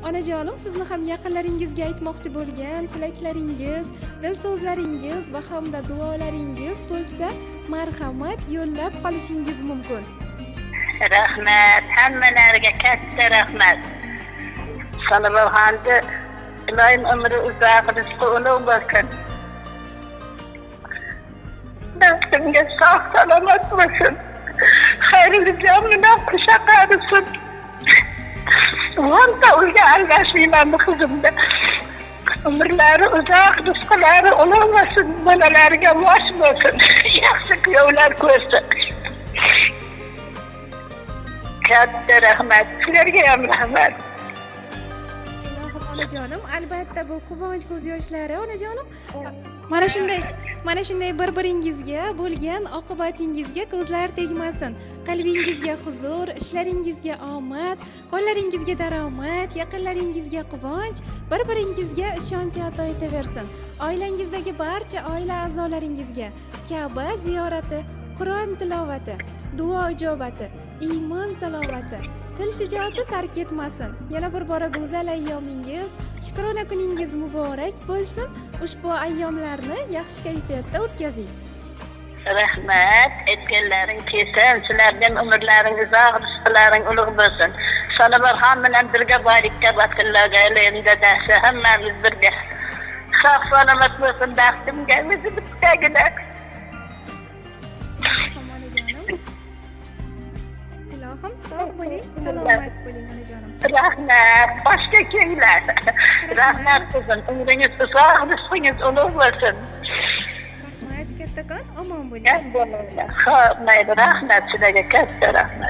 Onajonim, sizni ham yaqinlaringizga aytmoqchi bo'lgan tilaklaringiz, dil so'zlaringiz va hamda duolaringiz bo'lsa, marhamat yo'llab qolishingiz mumkin. Rahmat, hammalariga katta rahmat. Sanobarxonda iloyim umri uzoq, rizqi ulug' bo'lsin. Baxtimga sog' salomat bo'lsin. Xayrli jamidan qusha qarisin. Vanta uyga aralashmayman bu qizimda. Umrlari uzoq, rizqlari ulug' bo'lsin, bolalariga vosh bo'lsin. Yaxshi kuyovlar ko'rsin. Katta rahmat, sizlarga ham rahmat. Ilohim onajonim, albatta bu quvonch ko'z yoshlari onajonim. Mana shunday bir-biringizga bo'lgan oqibatingizga ko'zlar tegmasin. Qalbingizga huzur, ishlaringizga omad, qo'llaringizga daromad, yaqinlaringizga quvonch, bir-biringizga ishonch ato etaversin. Oilangizdagi barcha oila a'zolaringizga Ka'ba ziyorati, Qur'on tilovati, duo ijobati, iymon salovati, til shijoati tark etmasin. Yana bir bora go'zal ayyomingiz, shukrona kuningiz muborak bo'lsin. Ushbu ayyomlarni yaxshi kayfiyatda o'tkazing. Rahmat, aytganlaring kelsin, sizlardan umrlaring uzoq, rizqlaring ulug' bo'lsin. Sanobarxon bilan birga boylikka batillarga dadasi hammamiz birga. Sog' salomat bo'lsin, baxtimga o'zi bittagilar. Ilohim sog' bo'ling, salomat bo'ling onajonim. Rahmat, boshqa kelinglar. Rahmat qizim, umringiz uzoq, rizqingiz ulug' bo'lsin. Rahmat kattakon, omon bo'ling. Xo'p, mayli, rahmat sizlarga katta rahmat.